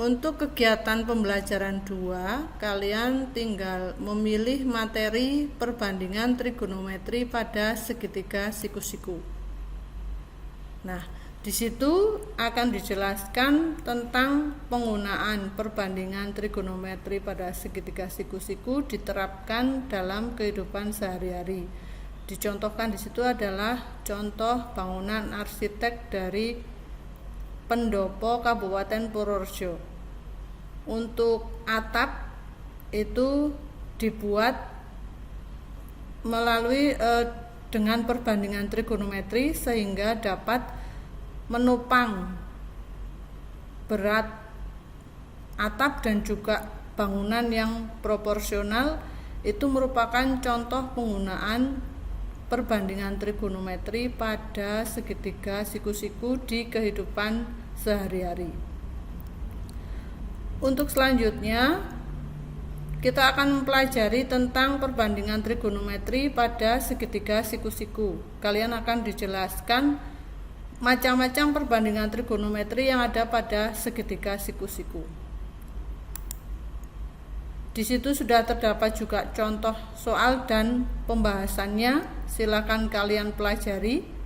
Untuk kegiatan pembelajaran 2, kalian tinggal memilih materi perbandingan trigonometri pada segitiga siku-siku. Nah, di situ akan dijelaskan tentang penggunaan perbandingan trigonometri pada segitiga siku-siku diterapkan dalam kehidupan sehari-hari. Dicontohkan di situ adalah contoh bangunan arsitek dari pendopo Kabupaten Purworejo. Untuk atap itu dibuat melalui dengan perbandingan trigonometri sehingga dapat menopang berat atap dan juga bangunan yang proporsional. Itu merupakan contoh penggunaan perbandingan trigonometri pada segitiga siku-siku di kehidupan sehari-hari. Untuk selanjutnya kita akan mempelajari tentang perbandingan trigonometri pada segitiga siku-siku. Kalian akan dijelaskan macam-macam perbandingan trigonometri yang ada pada segitiga siku-siku. Di situ sudah terdapat juga contoh soal dan pembahasannya. Silakan kalian pelajari.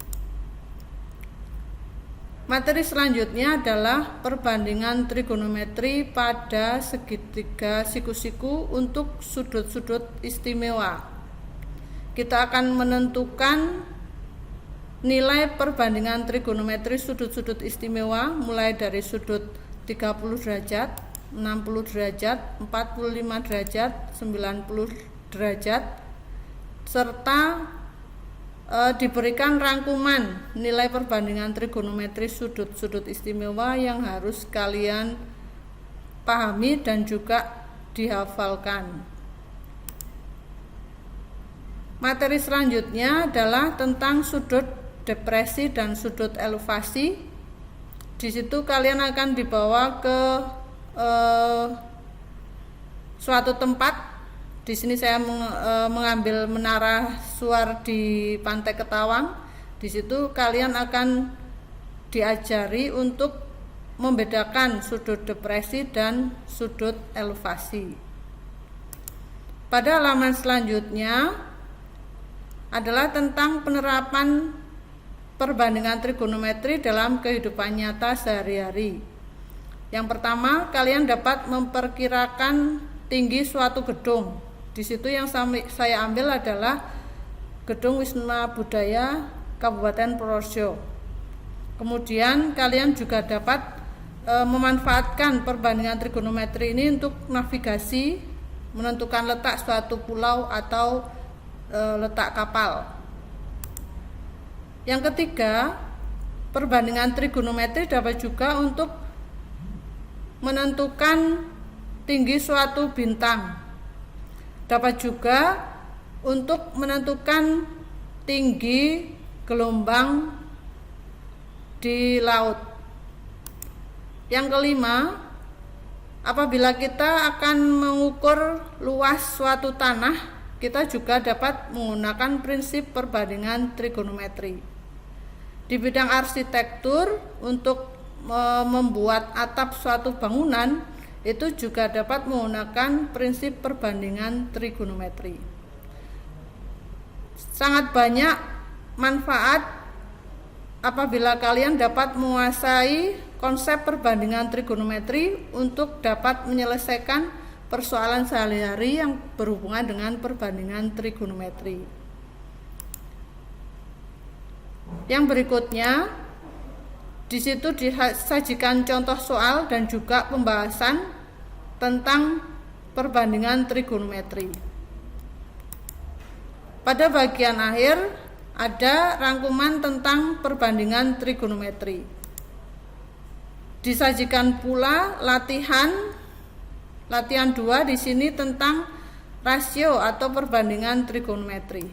Materi selanjutnya adalah perbandingan trigonometri pada segitiga siku-siku untuk sudut-sudut istimewa. Kita akan menentukan nilai perbandingan trigonometri sudut-sudut istimewa mulai dari sudut 30 derajat, 60 derajat, 45 derajat, 90 derajat, serta diberikan rangkuman nilai perbandingan trigonometri sudut-sudut istimewa yang harus kalian pahami dan juga dihafalkan. Materi selanjutnya adalah tentang sudut depresi dan sudut elevasi. Di situ kalian akan dibawa ke suatu tempat. Di sini saya mengambil menara Suar di Pantai Ketawang. Di situ kalian akan diajari untuk membedakan sudut depresi dan sudut elevasi. Pada halaman selanjutnya adalah tentang penerapan perbandingan trigonometri dalam kehidupan nyata sehari-hari. Yang pertama, kalian dapat memperkirakan tinggi suatu gedung. Di situ yang saya ambil adalah Gedung Wisma Budaya Kabupaten Purworejo. Kemudian kalian juga dapat memanfaatkan perbandingan trigonometri ini untuk navigasi, menentukan letak suatu pulau atau letak kapal. Yang ketiga, perbandingan trigonometri dapat juga untuk menentukan tinggi suatu bintang. Dapat juga untuk menentukan tinggi gelombang di laut. Yang kelima, apabila kita akan mengukur luas suatu tanah, kita juga dapat menggunakan prinsip perbandingan trigonometri. Di bidang arsitektur, untuk membuat atap suatu bangunan, itu juga dapat menggunakan prinsip perbandingan trigonometri. Sangat banyak manfaat apabila kalian dapat menguasai konsep perbandingan trigonometri untuk dapat menyelesaikan persoalan sehari-hari yang berhubungan dengan perbandingan trigonometri. Yang berikutnya, di situ disajikan contoh soal dan juga pembahasan tentang perbandingan trigonometri. Pada bagian akhir ada rangkuman tentang perbandingan trigonometri. Disajikan pula latihan 2 di sini tentang rasio atau perbandingan trigonometri.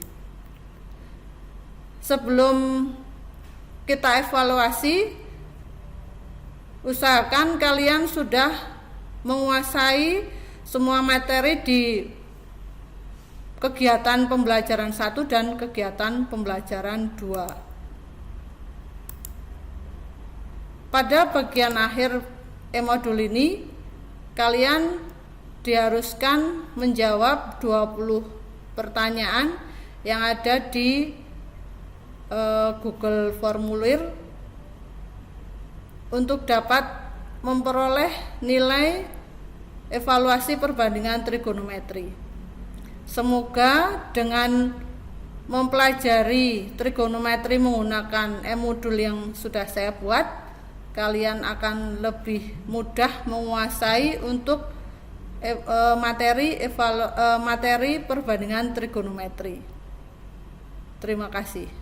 Sebelum kita evaluasi, usahakan kalian sudah menguasai semua materi di kegiatan pembelajaran 1 dan kegiatan pembelajaran 2. Pada bagian akhir modul ini kalian diharuskan menjawab 20 pertanyaan yang ada di Google Formulir untuk dapat memperoleh nilai evaluasi perbandingan trigonometri. Semoga dengan mempelajari trigonometri menggunakan modul yang sudah saya buat, kalian akan lebih mudah menguasai untuk materi perbandingan trigonometri. Terima kasih.